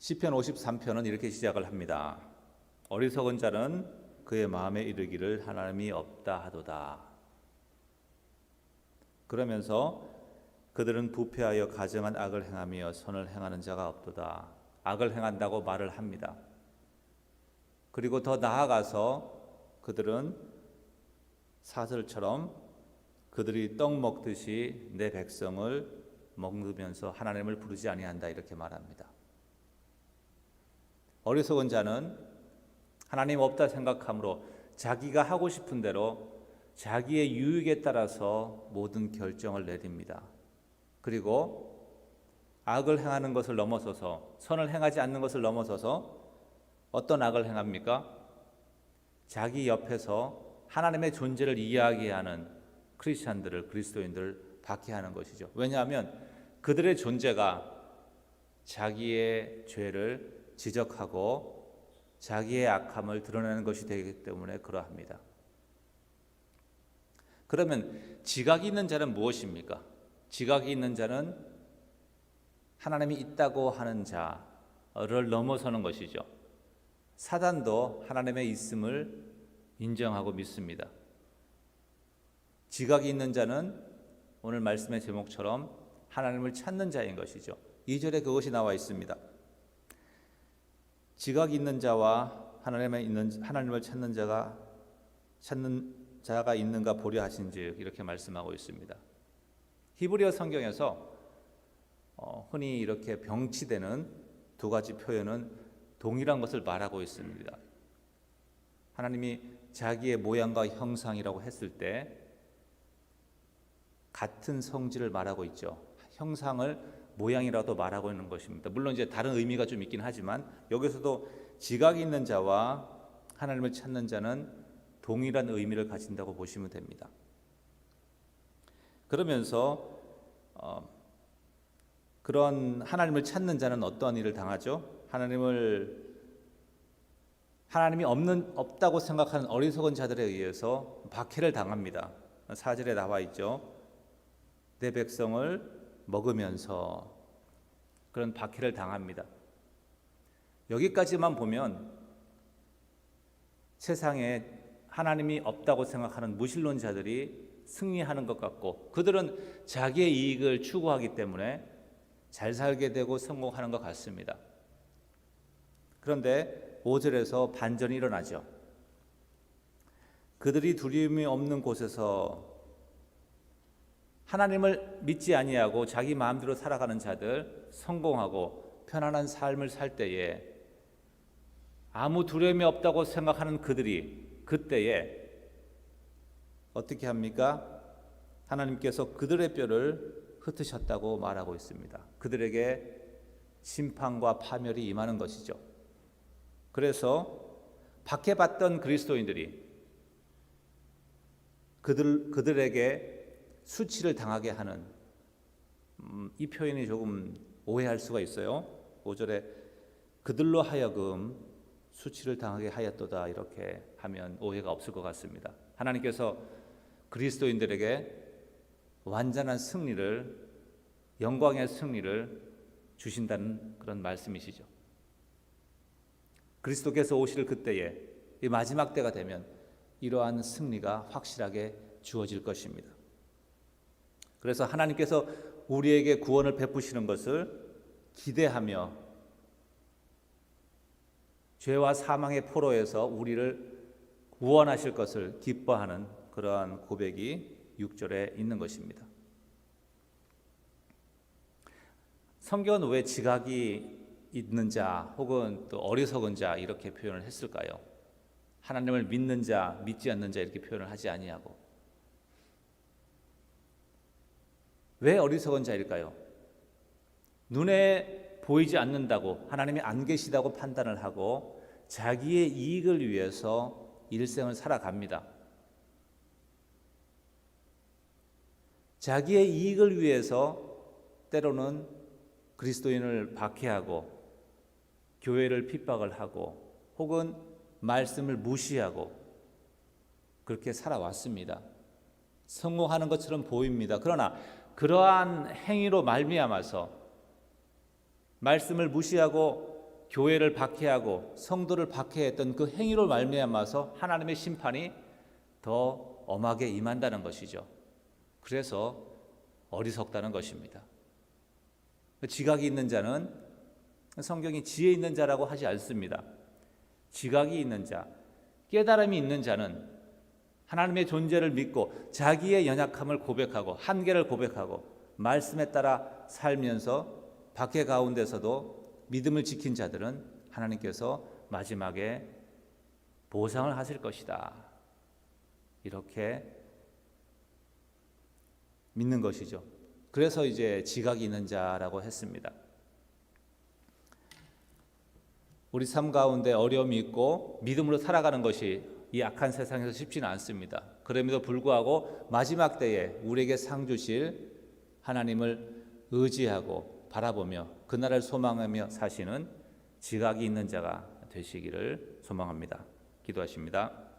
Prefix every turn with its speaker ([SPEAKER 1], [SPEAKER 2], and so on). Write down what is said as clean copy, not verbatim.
[SPEAKER 1] 시편 53편은 이렇게 시작을 합니다. 어리석은 자는 그의 마음에 이르기를 하나님이 없다 하도다. 그러면서 그들은 부패하여 가증한 악을 행하며 선을 행하는 자가 없도다. 악을 행한다고 말을 합니다. 그리고 더 나아가서 그들은 사슬처럼 그들이 떡 먹듯이 내 백성을 먹으면서 하나님을 부르지 아니한다 이렇게 말합니다. 어리석은 자는 하나님 없다 생각함으로 자기가 하고 싶은 대로 자기의 유익에 따라서 모든 결정을 내립니다. 그리고 악을 행하는 것을 넘어서서 선을 행하지 않는 것을 넘어서서 어떤 악을 행합니까? 자기 옆에서 하나님의 존재를 이야기하는 크리스찬들을, 그리스도인들을 박해하는 것이죠. 왜냐하면 그들의 존재가 자기의 죄를 지적하고 자기의 악함을 드러내는 것이 되기 때문에 그러합니다. 그러면 지각이 있는 자는 무엇입니까? 지각이 있는 자는 하나님이 있다고 하는 자를 넘어서는 것이죠. 사단도 하나님의 있음을 인정하고 믿습니다. 지각이 있는 자는 오늘 말씀의 제목처럼 하나님을 찾는 자인 것이죠. 2절에 그것이 나와 있습니다. 지각이 있는 자와 하나님을 찾는 자가 있는가 보려 하신즉 이렇게 말씀하고 있습니다. 히브리어 성경에서 흔히 이렇게 병치되는 두 가지 표현은 동일한 것을 말하고 있습니다. 하나님이 자기의 모양과 형상이라고 했을 때 같은 성질을 말하고 있죠. 형상을 모양이라도 말하고 있는 것입니다. 물론 이제 다른 의미가 좀 있긴 하지만 여기서도 지각이 있는 자와 하나님을 찾는 자는 동일한 의미를 가진다고 보시면 됩니다. 그러면서 그런 하나님을 찾는 자는 어떠한 일을 당하죠? 하나님이 없다고 생각하는 어리석은 자들에 의해서 박해를 당합니다. 4절에 나와 있죠. 내 백성을 먹으면서 그런 박해를 당합니다. 여기까지만 보면 세상에 하나님이 없다고 생각하는 무신론자들이 승리하는 것 같고 그들은 자기의 이익을 추구하기 때문에 잘 살게 되고 성공하는 것 같습니다. 그런데 5절에서 반전이 일어나죠. 그들이 두려움이 없는 곳에서 하나님을 믿지 아니하고 자기 마음대로 살아가는 자들, 성공하고 편안한 삶을 살 때에 아무 두려움이 없다고 생각하는 그들이 그때에 어떻게 합니까? 하나님께서 그들의 뼈를 흩으셨다고 말하고 있습니다. 그들에게 심판과 파멸이 임하는 것이죠. 그래서 박해받던 그리스도인들이 그들에게 수치를 당하게 하는 이 표현이 조금 오해할 수가 있어요. 5절에 그들로 하여금 수치를 당하게 하였도다 이렇게 하면 오해가 없을 것 같습니다. 하나님께서 그리스도인들에게 완전한 승리를, 영광의 승리를 주신다는 그런 말씀이시죠. 그리스도께서 오실 그때에 이 마지막 때가 되면 이러한 승리가 확실하게 주어질 것입니다. 그래서 하나님께서 우리에게 구원을 베푸시는 것을 기대하며 죄와 사망의 포로에서 우리를 구원하실 것을 기뻐하는 그러한 고백이 6절에 있는 것입니다. 성경은 왜 지각이 있는 자 혹은 또 어리석은 자 이렇게 표현을 했을까요? 하나님을 믿는 자, 믿지 않는 자 이렇게 표현을 하지 아니하고 왜 어리석은 자일까요? 눈에 보이지 않는다고 하나님이 안 계시다고 판단을 하고 자기의 이익을 위해서 일생을 살아갑니다. 자기의 이익을 위해서 때로는 그리스도인을 박해하고 교회를 핍박을 하고 혹은 말씀을 무시하고 그렇게 살아왔습니다. 성공하는 것처럼 보입니다. 그러나 그러한 행위로 말미암아서 말씀을 무시하고 교회를 박해하고 성도를 박해했던 그 행위로 말미암아서 하나님의 심판이 더 엄하게 임한다는 것이죠. 그래서 어리석다는 것입니다. 지각이 있는 자는 성경이 지혜 있는 자라고 하지 않습니다. 지각이 있는 자, 깨달음이 있는 자는 하나님의 존재를 믿고 자기의 연약함을 고백하고 한계를 고백하고 말씀에 따라 살면서 박해 가운데서도 믿음을 지킨 자들은 하나님께서 마지막에 보상을 하실 것이다. 이렇게 믿는 것이죠. 그래서 이제 지각이 있는 자라고 했습니다. 우리 삶 가운데 어려움이 있고 믿음으로 살아가는 것이 이 악한 세상에서 쉽지는 않습니다. 그럼에도 불구하고 마지막 때에 우리에게 상 주실 하나님을 의지하고 바라보며 그날을 소망하며 사시는 지각이 있는 자가 되시기를 소망합니다. 기도하십니다.